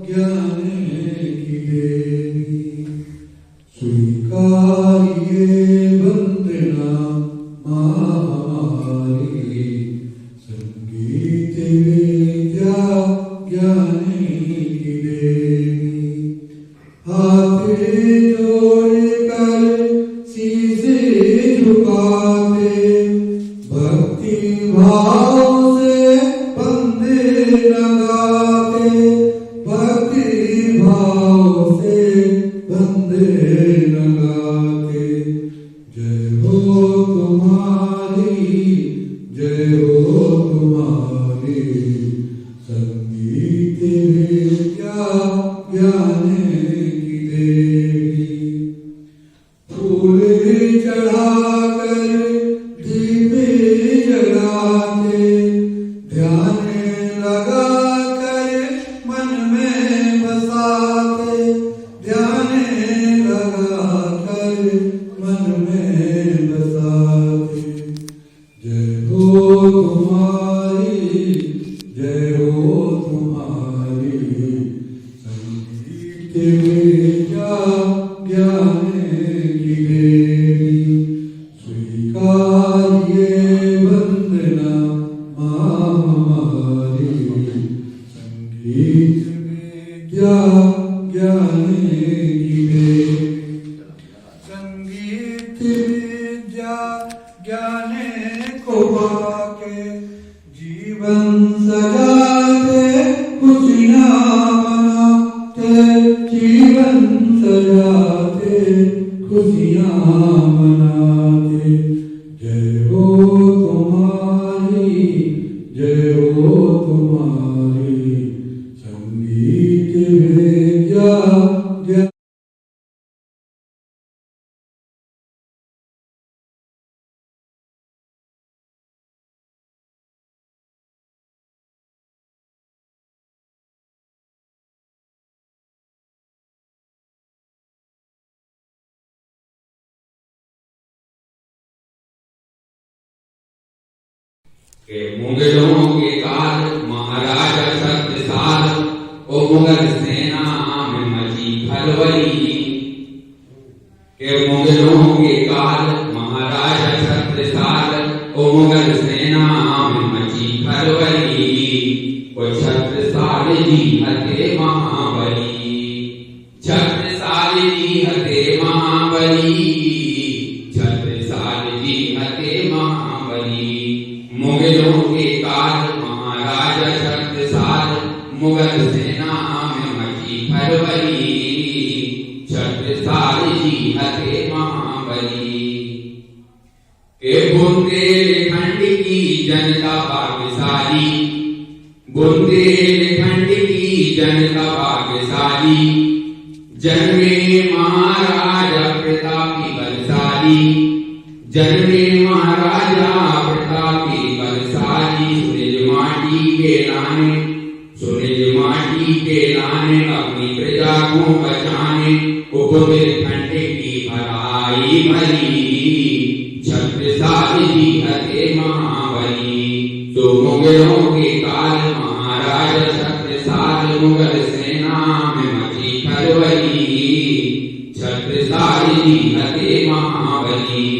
ज्ञाने की देवी स्वीकारिए वंदना हमारी। संगीत विद्या ज्ञाने की देवी हाथ जोड़कर शीशे झुकाते भक्ति भाव से बंदे लगाते भक्ति भाव से बंदे लगाते। जय हो तुम्हारी जय हो तुम्हारी संगीत विद्या ज्ञाने की देवी। फूल चढ़ाकर दीप जलाते ध्यान लगाकर मन में बसाते ध्यान लगाकर मन में बसाते। जय हो तुम्हारी जय हो तुम्हारी संगीत विद्या ज्ञाने की देवी स्वीकारिए वंदना हमारी। संगीत विद्या ज्ञाने की देवी संगीत विद्या ज्ञाने को पाके जीवन सजाते खुशियाँ मनाते जीवन सजाते खुशियाँ मनाते। जय हो तुम्हारी जय हो तुम्हारी संगीत विद्या ज्ञान। के मुगलों के काल महाराजा शक्तिशाल ओ मुगल सेना में मची खलबली। के मुगलों के काल महाराजा शक्तिशाल ओ मुगल सेना में मची खलबली। ओ छत्रसाल जी हते महाबली छत्रसाल जी हते महाबली छत्रसाल जी हते महाबली। मुगलों के काल महाराजा शक्तिशाल मुगल सेना में मची खलबली। छत्रसाल जी हते महाबली। के बुंदेलखंड की जनता भाग्यशाली बुंदेलखंड की जनता भाग्यशाली। जन्मे महाराजा प्रतापी बलशाली जन्मे महाराजा प्रतापी बलशाली। सुनिज माटी के लाने अपनी प्रजा को बचाने बुंदेलखंड की भलाई भली। छत्रसाल जी हते महाबली। तो मुगलों के काल महाराजा शक्तिशाल मुगल सेना में मची खलबली। छत्रसाल जी हते महाबली।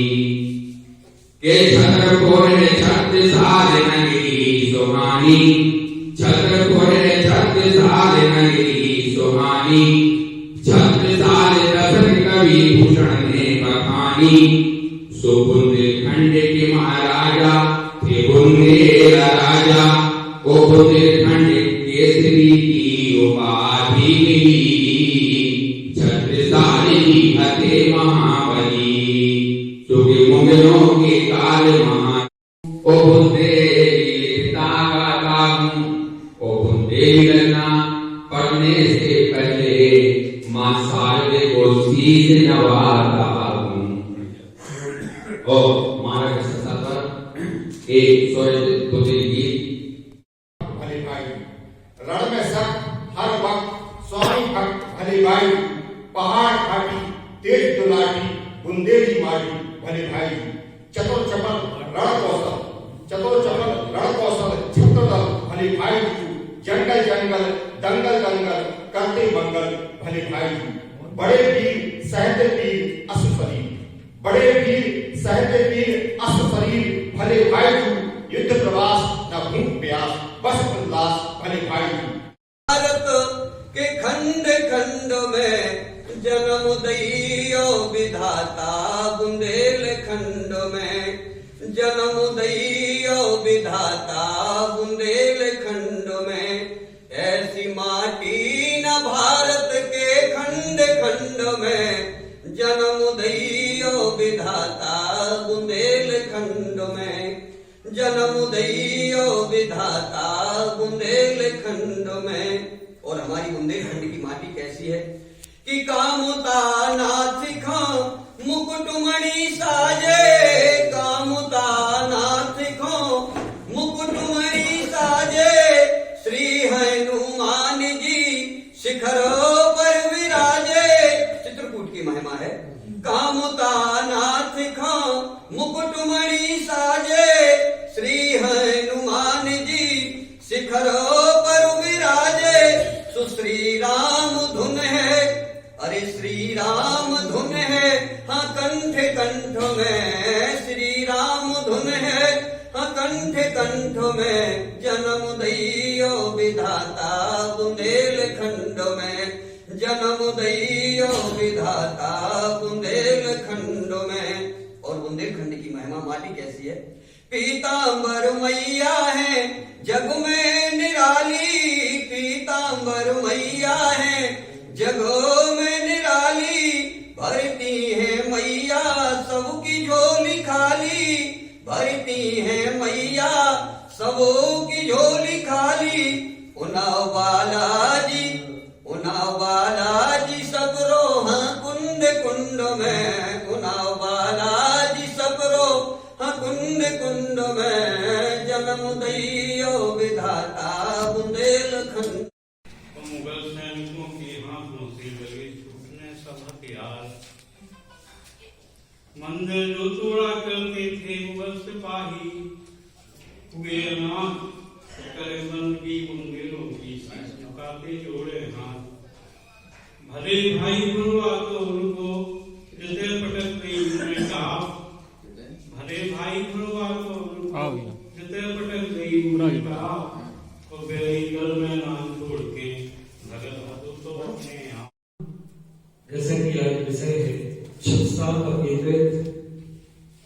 के छत्रपुर छत्रसाल नगरी सुहानी छत्रपुर छत्रसाल नगरी सुहानी। छत्रसाल दशरथ कवि भूषण ने बखानी। सो बुंदेलखंड के महाराजा थे बुंदेल राजा ओ बुंदेलखंड केसरी की उपाधि मिली। छत्रसाल जी हते महाबली। तो के मुगलों के काल महा ओ बुंदेल लिखता गाता हूँ ओ बुंदेल गन्ना पढ़ने से पहले माँ शारदे को शीश नवाता हूँ। और मारा के पर एक स्वयं बुंदेल गीत। भले भाई रण में सब हर वक्त स्वामी भक्त भले भाई। पहाड़ घाटी तेज दुलाटी बुंदेली माटी भले भाई। चतुर चपल रण कौशल छत्र दल भले भाई। जंगल जंगल दंगल दंगल करते मंगल भले भाई। बड़े वीर सहते पीर अश्रु शरीर, बड़े वीर सहते पीर अश्रु शरीर भले भाई। युद्ध प्रवास न भूख प्यास बस उल्लास भले भाई। भारत के खंड खंड में जन्म दइयो विधाता, बुंदेलखंड में जन्म दइयो विधाता, बुंदेलखंड में ऐसी माटी न भारत के खंड खंड में जन्म दइयो विधाता, बुंदेलखंड में जन्म दइयो विधाता, बुंदेलखंड में। और हमारी बुंदेलखंड की माटी कैसी है कि कामुता नाथ खां मुकुटमणि साजे, कामुता नाथ खां मुकुटमणि साजे, श्री हनुमान जी शिखरों पर विराजे। चित्रकूट की महिमा है। कामुता नाथ खां मुकुटमणि साजे, श्री हनुमान जी शिखरों पर विराजे। सुश्री राम धुन है, अरे श्री राम धुन है, हाँ कंठ कंठ में श्री राम धुन है, हाँ कंठ कंठ में जन्म दइयो विधाता, बुंदेलखंड में जन्म दइयो विधाता, बुंदेलखंड में। और बुंदेलखंड की महिमा माटी कैसी है। पीतांबर मैया है जग में निराली, पीतांबर मैया है जगों में निराली, भरती है मैया सबकी झोली खाली, भरती है मैया सबों की झोली खाली। उनाव बालाजी, उनाव बालाजी सबरो हाँ कुंड कुंड में, उनाव बालाजी सबरो हाँ कुंड कुंड में जन्म दइयो विधाता, बुंदेलखंड। मुगल सैनिकों के हाथों से लगे छूटने सब हथियार, मंदिर जो तोड़ा करते थे मुगल सिपाही, हुए नाथ करे बंदगी मंदिरों की शीश झुकाते जोड़े हाथ। भले भाई गुरुआ तो उनको हृदय पटक गई उन्हें काफ, भले भाई गुरुआ तो उनको हृदय पटक गई उन्हें काफ। तो बेरी गल में नाम छोड़ के तो अपने आप। जैसे कि आज विषय है संस्कार का केंद्रित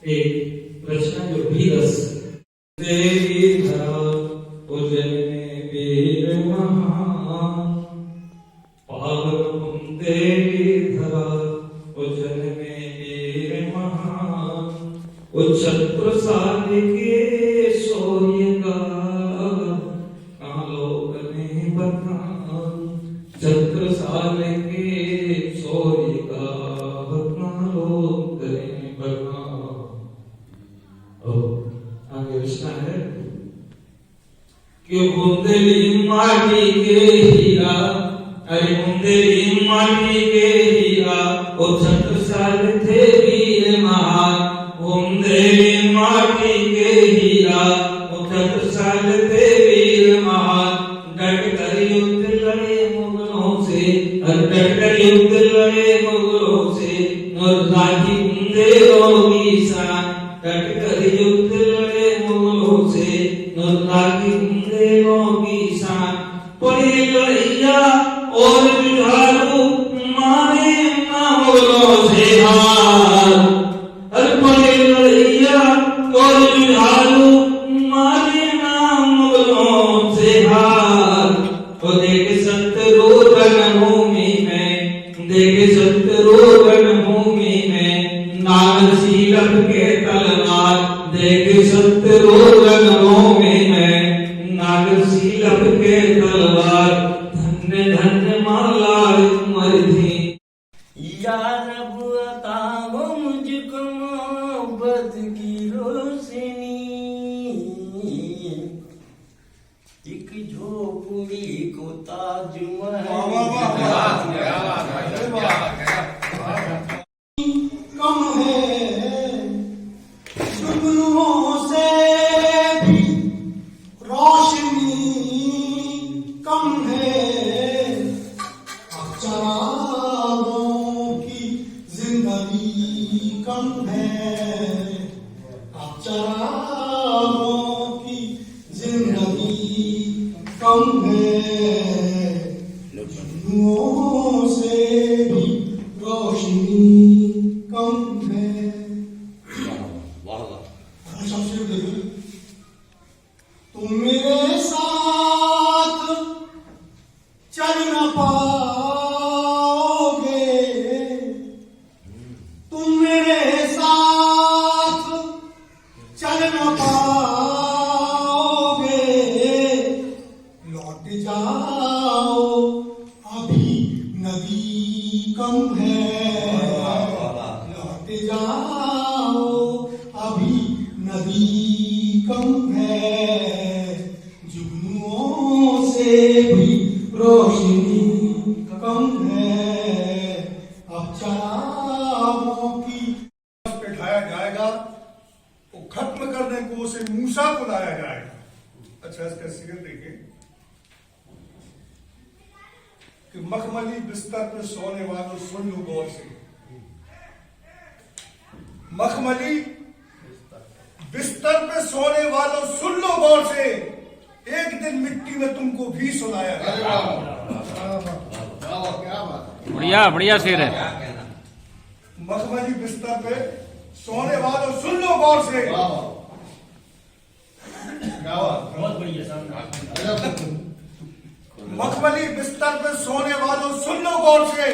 एक रचना जो भी रस देवी धरा उजन में वीर महान, पावन देवी धरा उजन में वीर महान, उच्छत्र साल के सूर्य का आलोक ने बखान, छत्र साल के सूर्य का आलोक ने बखान। आगे रचना है कि बुंदेली माटी के हीरा, अरे बुंदेली माटी के हीरा, वो छत्र साल थे वीर महान, बुंदेली माटी के हीरा, वो छत्र साल थे वीर महान। डट कर युद्ध लड़े मुगलों से, डट कर युद्ध लड़े मुगलों से, नौरजादी बुंदेलों की शान, डट कर युद्ध लड़े मुगलों से, नौरजादी बुंदेलों की शान। पड़ी लड़ैया और जुझारू मारे ना मुगलों से हार, अरे पड़ी लड़ैया और जुझारू मारे ना मुगलों से हार। तो देख शत्रु रणभूमि में, देख शत्रु रणभूमि में, नागर शीलक के तलवार, देख शत्रु रणभूमि में, नागर शीलक के तलवार। धन्य धन्य माला उमर थी। या रब अता वो मुझको मोहब्बत की रोशनी, एक झोपड़ी को ताजमहल। कम है जुगनुओं से भी रोशनी, कम है चल न पाओगे, तुम मेरे साथ चल न पाओगे। लौट जाओ अभी नदी कम है, लौट जाओ अभी नदी कम है। जुगनुओं से भी रोशनी कम है, अब चरागों की बैठाया जाएगा, वो खत्म करने को उसे मूसा को लाया जाएगा। अच्छा, इसका सिर देखें कि मखमली बिस्तर पर सोने वालों सुन लो गौर से। मखमली बिस्तर पे सोने वालों सुन लो गौर से, एक दिन मिट्टी में तुमको भी सुनाया जाएगा। बढ़िया बढ़िया शेर है। मखमली बिस्तर पे सोने वालों सुन लो गौर से। बहुत बढ़िया साहब। मखमली बिस्तर पे सोने वालों सुन लो गौर से,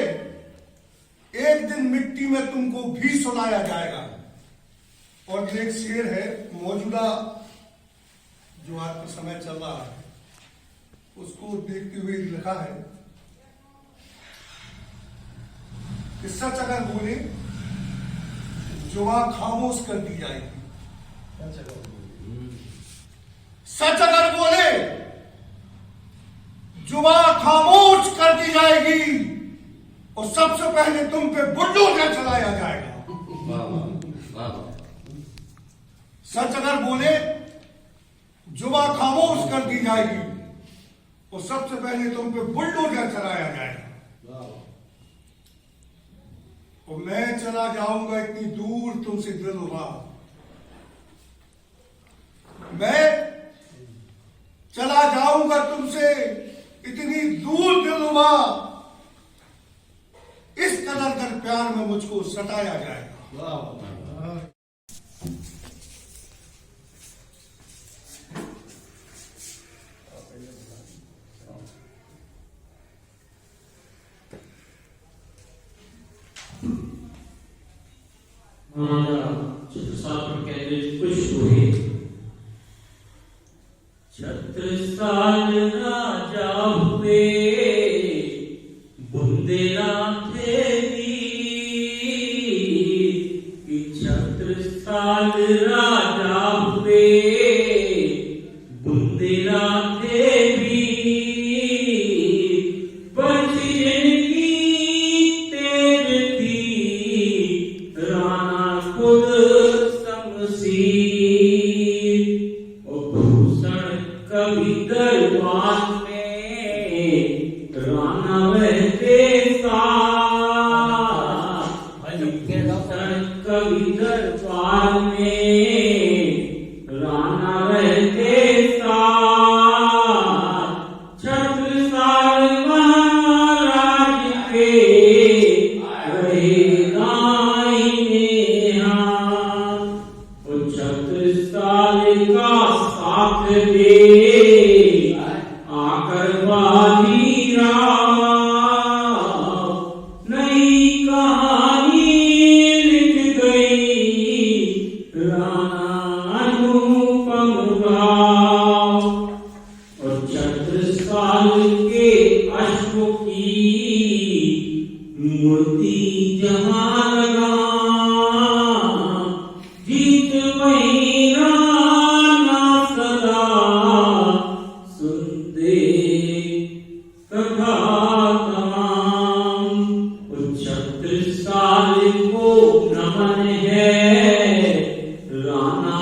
एक दिन मिट्टी में तुमको भी सुनाया जाएगा। और एक शेर है मौजूदा जो आज के समय चल रहा है, उसको देखते हुए लिखा है कि सच अगर बोले जुबां खामोश कर दी जाएगी। सच अगर बोले जुबां खामोश कर दी जाएगी, और सबसे पहले तुम पे बुलडोजर चलाया जाएगा। सच अगर बोले जुबां खामोश कर दी जाएगी, और सबसे पहले तुम पे बुलडोजर चलाया जाएगा। और मैं चला जाऊंगा इतनी दूर तुमसे दिलरुबा, मैं चला जाऊंगा तुमसे इतनी दूर दिलरुबा, इस कदर कर प्यार में मुझको सताया जाएगा। छत्रसाल राजा हुए बुंदेलाथे वीर, छत्रसाल राजा हुए बुंदेलाथे वीर, बचन की तेज थी राणा खुद शमशीर, भूषण कभी दरबार में राणा रहते भूषण कभी दरबार में राणा रहते छत्रसाल महाराज के रहे दाहिने हाथ, छत्रसाल का साथ दे आकर वाली राव, नई कहानी लिख गई राणा अनुपम राव। और छत्रसाल के अश्व की मूर्ति जहाँ लगा, जीत वही राणा सदा सुनते कथा तमाम। छत्रसाल को नमन है राणा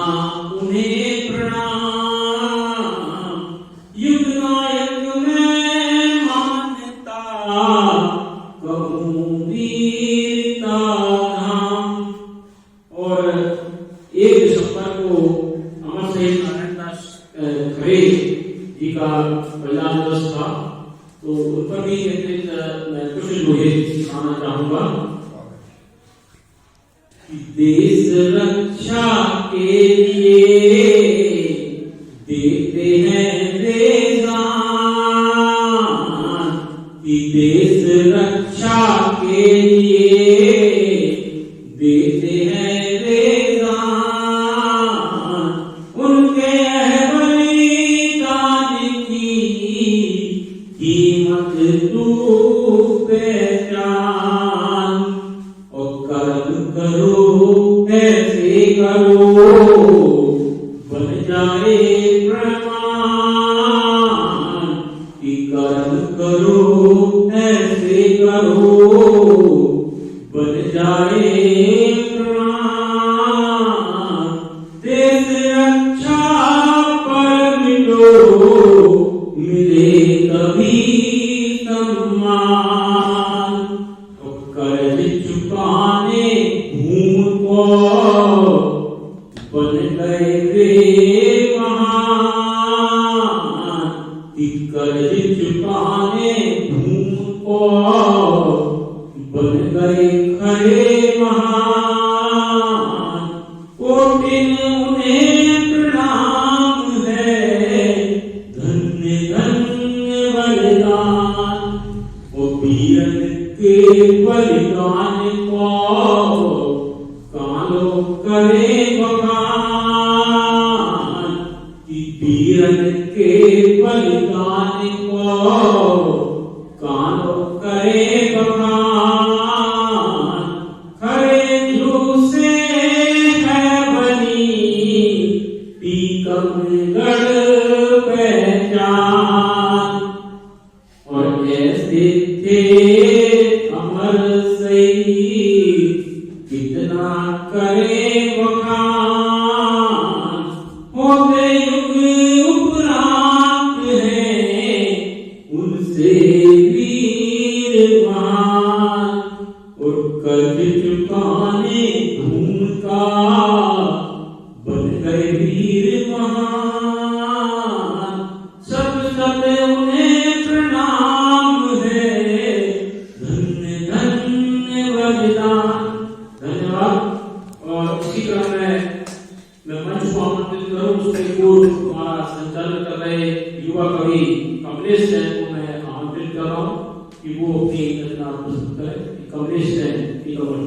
उन्हें प्रणाम, युग नायक में मान्यता कहूँ वीरता धाम। और 1 दिसंबर को अमर शहीद नारायण दास खरे जी का बलिदान दिवस था, तो उन पर भी मैं कुछ लोहे सिखाना चाहूंगा। देश रक्षा के लिए देते हैं वे जान, कि देश रक्षा के लिए देते हैं वे जान, उनके बलिदान की कीमत तू पहचान। और कर्म करो ऐसे करो बन जाए प्रमाण, कि कर्म करो ऐसे करो बन जाए प्रमाण। देश रक्षा पर मिलो मिले कभी सम्मान। और कर्ज चुकाने भूम को बन गए वे महान, कि कर्ज चुकाने भूम को बन गए खरे महान। कोटिन उन्हें प्रणाम है, धन्य धन्य बलिदान। वो वीरन के बलिदान को कालो करे बखान, कि वीरन के बलिदान को कालो करे बखान। खरे झूसे है बनी टीकमगढ़ पहचान। और ऐसे थे अमर शहीद कितना करे बखान। होते युग उपरांत हैं उनसे वीरवान। और कर्ज चुकाने भूम का बन गए वीर महान। सब उन्हें प्रणाम है, धन्य धन्य बलिदान। धन्यवाद। और इसी क्रम में मैं मंच को आमंत्रित करूं, उसके पूर्व हमारा संचालन कर रहे युवा कवि कमलेश जैन को मैं आमंत्रित कर रहा हूं कि वो अपनी रचना प्रस्तुत करें। कमलेश जैन की खबर।